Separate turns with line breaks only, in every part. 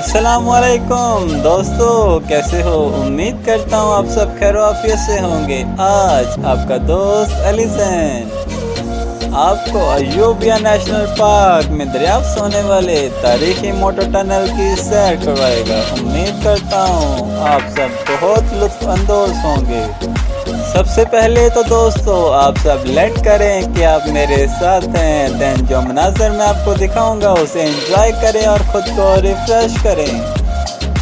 अस्सलामुअलैकुम दोस्तों, कैसे हो? उम्मीद करता हूँ आप सब खैर-ओ-आफियत से होंगे। आज आपका दोस्त अली ज़ैन आपको अयूबिया नेशनल पार्क में दरियाफ्त होने वाले तारीखी मोटर टनल की सैर करवाएगा। उम्मीद करता हूँ आप सब बहुत लुत्फ़ अंदोज़ होंगे। सबसे पहले तो दोस्तों आप सब लेट करें कि आप मेरे साथ हैं, दैन जो मनाज़र मैं आपको दिखाऊंगा उसे एंजॉय करें और ख़ुद को रिफ़्रेश करें।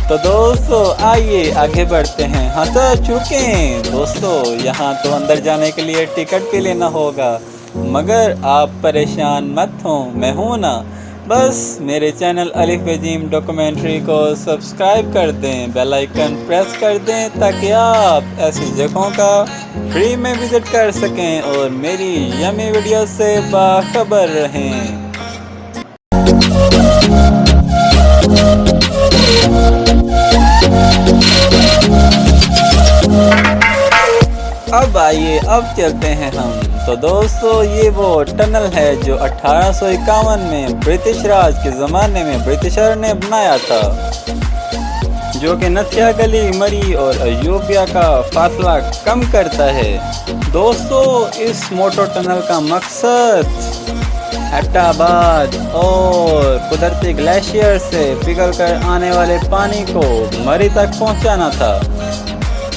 तो दोस्तों आइए आगे बढ़ते हैं। हाँ तो चुकें दोस्तों, यहाँ तो अंदर जाने के लिए टिकट भी लेना होगा, मगर आप परेशान मत हों, मैं हूँ ना। बस मेरे चैनल अलिफ वजीम डॉक्यूमेंट्री को सब्सक्राइब कर दें, बेल आइकन प्रेस कर दें ताकि आप ऐसी जगहों का फ्री में विज़िट कर सकें और मेरी यमी वीडियो से बाखबर रहें। अब आइए अब चलते हैं हम। तो दोस्तों ये वो टनल है जो 1851 में ब्रिटिश राज के ज़माने में ब्रिटिशर ने बनाया था, जो कि नथिया गली, मरी और अयूबिया का फासला कम करता है। दोस्तों इस मोटर टनल का मकसद एबटाबाद और कुदरती ग्लेशियर से पिघल कर आने वाले पानी को मरी तक पहुंचाना था।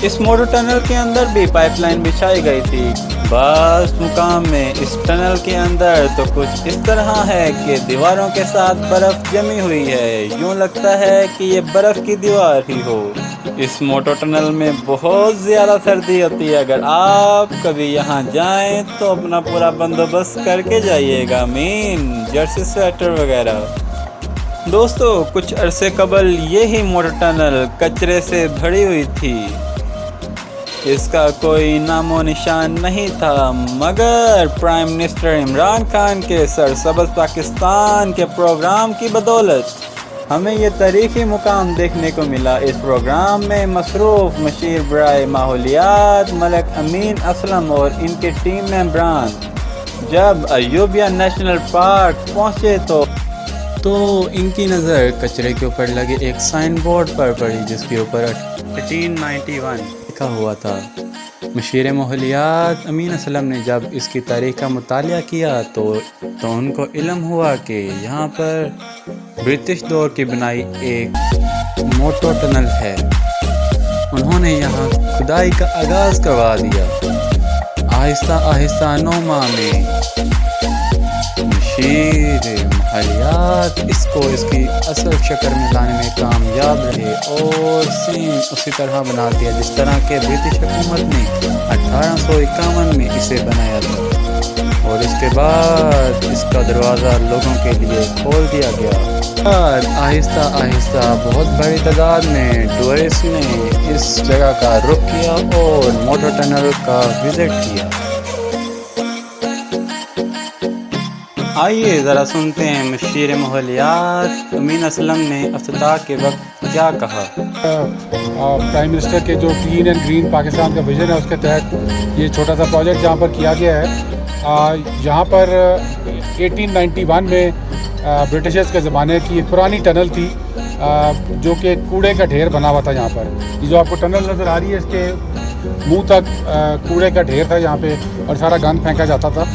इस मोटर टनल के अंदर भी पाइपलाइन बिछाई गई थी। बस मुकाम में इस टनल के अंदर तो कुछ इस तरह है कि दीवारों के साथ बर्फ़ जमी हुई है, यूँ लगता है कि ये बर्फ़ की दीवार ही हो। इस मोटर टनल में बहुत ज़्यादा सर्दी होती है। अगर आप कभी यहाँ जाएं तो अपना पूरा बंदोबस्त करके जाइएगा, मीन जर्सी स्वेटर वगैरह। दोस्तों कुछ अरसे कबल ये ही मोटर टनल कचरे से भरी हुई थी, इसका कोई नामो निशान नहीं था, मगर प्राइम मिनिस्टर इमरान खान के सरसब्ज़ पाकिस्तान के प्रोग्राम की बदौलत हमें ये तारीख़ी मुकाम देखने को मिला। इस प्रोग्राम में मसरूफ़ मशीर बराए माहौलियात मलिक अमीन असलम और इनके टीम मेंबरान जब अयूबिया नेशनल पार्क पहुँचे तो इनकी नज़र कचरे के ऊपर लगे एक साइन बोर्ड पर पड़ी, जिसके ऊपर 1891 लिखा हुआ था। मशीर माहौलियात अमीन असलम ने जब इसकी तारीख़ का मुतालिया किया तो उनको इल्म हुआ कि यहाँ पर ब्रिटिश दौर की बनाई एक मोटर टनल है। उन्होंने यहाँ खुदाई का आगाज़ करवा दिया। आहिस्ता आहिस्ता 9 माह में मशीर माहौलियात इसको इसकी असल शक्ल में लाने में कामयाब रहे और सेम उसी तरह बना दिया जिस तरह के ब्रिटिश हुकूमत ने 1851 में इसे बनाया था। और इसके बाद इसका दरवाज़ा लोगों के लिए खोल दिया गया। आहिस्ता आहिस्ता बहुत बड़ी तादाद में टूरिस्ट ने इस जगह का रुख किया और मोटर टनल का विज़िट किया। आइए ज़रा सुनते हैं मशीर माहौलियात अमीन असलम ने इफ्तिताह के वक्त क्या कहा।
प्राइम मिनिस्टर के जो क्लीन एंड ग्रीन पाकिस्तान का विज़न है उसके तहत ये छोटा सा प्रोजेक्ट जहाँ पर किया गया है। यहाँ पर 1891 में ब्रिटिशर्स के ज़माने की एक पुरानी टनल थी जो कि कूड़े का ढेर बना हुआ था। यहाँ पर ये जो आपको टनल नज़र आ रही है इसके मुंह तक कूड़े का ढेर था यहाँ पे और सारा गंद फेंका जाता था।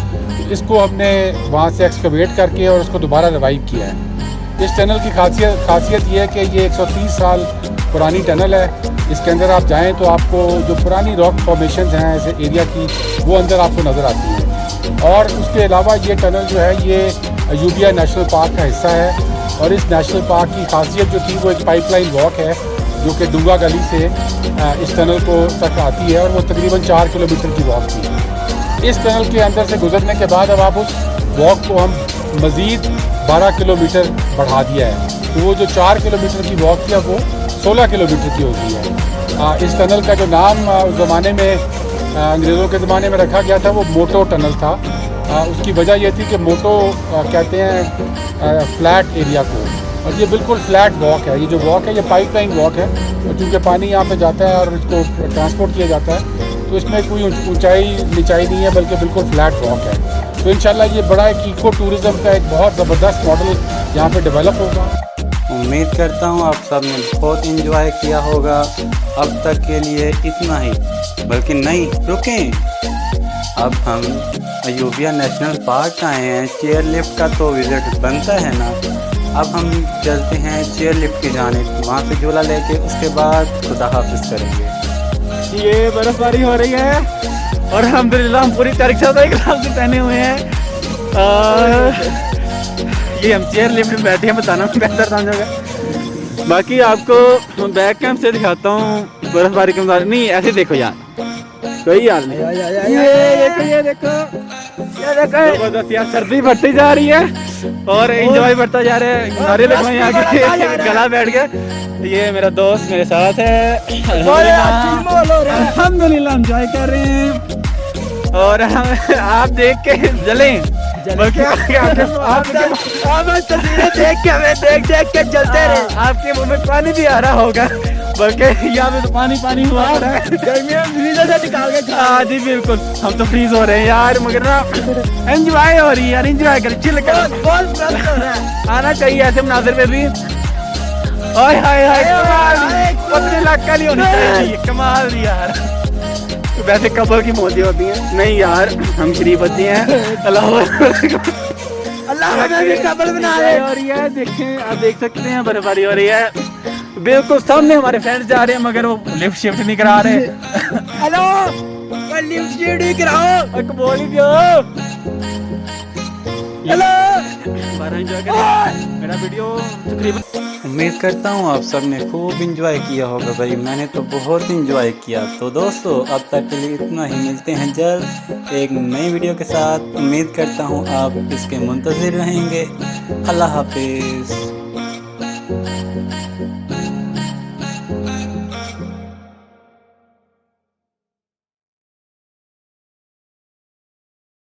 इसको हमने वहाँ से एक्सकवेट करके और उसको दोबारा रिवाइव किया है। इस टनल की खासियत ये है कि ये 130 साल पुरानी टनल है। इसके अंदर आप जाएं तो आपको जो पुरानी रॉक फॉर्मेशंस हैं ऐसे एरिया की वो अंदर आपको नज़र आती हैं। और उसके अलावा ये टनल जो है ये अयूबिया नेशनल पार्क का हिस्सा है। और इस नेशनल पार्क की खासियत जो थी वो एक पाइपलाइन वॉक है जो कि डूंगा गली से इस टनल को तक आती है और वो तकरीबन 4 किलोमीटर की वॉक थी। इस टनल के अंदर से गुजरने के बाद अब आप उस वॉक को हम मज़ीद 12 किलोमीटर बढ़ा दिया है, तो वो जो 4 किलोमीटर की वॉक थी अब वो 16 किलोमीटर की हो गई है। इस टनल का जो नाम उस ज़माने में अंग्रेज़ों के ज़माने में रखा गया था वो मोटो टनल था। उसकी वजह ये थी कि मोटो कहते हैं फ्लैट एरिया को, और ये बिल्कुल फ्लैट वॉक है। ये जो वॉक है ये पाइपलाइन वॉक है और चूँकि पानी यहाँ पे जाता है और इसको ट्रांसपोर्ट किया जाता है तो इसमें कोई ऊंचाई नीचाई नहीं है, बल्कि बिल्कुल फ्लैट वॉक है। तो इंशाल्लाह ये बड़ा एक इको टूरिज़्म का एक बहुत ज़बरदस्त मॉडल यहाँ पे डेवलप होगा।
उम्मीद करता हूँ आप सब ने बहुत इंजॉय किया होगा। अब तक के लिए इतना ही, बल्कि नहीं रुकें, अब हम अयूबिया नेशनल पार्क आए हैं। चेयर लिफ्ट का तो विजिट बनता है ना। अब हम चलते हैं चेयर लिफ्ट की जानिब, वहाँ से झूला लेके उसके बाद खुदा हाफिज करेंगे।
ये बर्फबारी हो रही है और अल्हम्दुलिल्लाह हम पूरी तरीके से ग्लव्स पहने हुए हैं। ये हम चेयर लिफ्ट में बैठे हैं, बताना बेहतर समझोगे। बाकी आपको बैक कैंप से दिखाता हूँ बर्फबारी के अंदर। नहीं ऐसे देखो यार, कोई हाल नहीं। ये देखो जबरदस्त यार, सर्दी बढ़ती जा रही है और एंजॉय बढ़ता जा रहा है। नारे लगवाए यहाँ के, गला बैठ गया। ये मेरा दोस्त मेरे साथ है, अल्हम्दुलिल्लाह एंजॉय कर रहे हैं और आप देख के जलें। बल्कि आपके मुंह में पानी भी आ रहा होगा, बल्कि यहाँ पे तो पानी हुआ रहा है। हाँ जी बिल्कुल, हम तो फ्रीज हो रहे हैं यार, मगर ना एंजॉय हो रही है यार, एंजॉय कर, चिल कर। आना चाहिए ऐसे मनाज़िर पे भी। हाय हाय हाय, पतले इलाका नहीं होनी चाहिए, कमाल यार। वैसे कब्र की मौतें होती हैं, नहीं यार हम शरीफ बच्चे हैं। अल्लाह कब्र बना रही है। देखें, आप देख सकते हैं बर्फबारी हो रही है। बिल्कुल सामने हमारे फ्रेंड्स जा रहे हैं, मगर वो लिफ्ट शिफ्ट नहीं करा रहे। हेलो, लिफ्ट शिफ्ट नहीं कराओ, बोल ही दो। हेलो, मेरा वीडियो तकरीबन।
उम्मीद करता हूँ आप सब ने खूब इंजॉय किया होगा भाई, मैंने तो बहुत इंजॉय किया। तो दोस्तों अब तक के लिए इतना ही, मिलते हैं जल्द एक नई वीडियो के साथ। उम्मीद करता हूँ आप इसके मुंतज़िर रहेंगे। अल्लाह हाफिज़।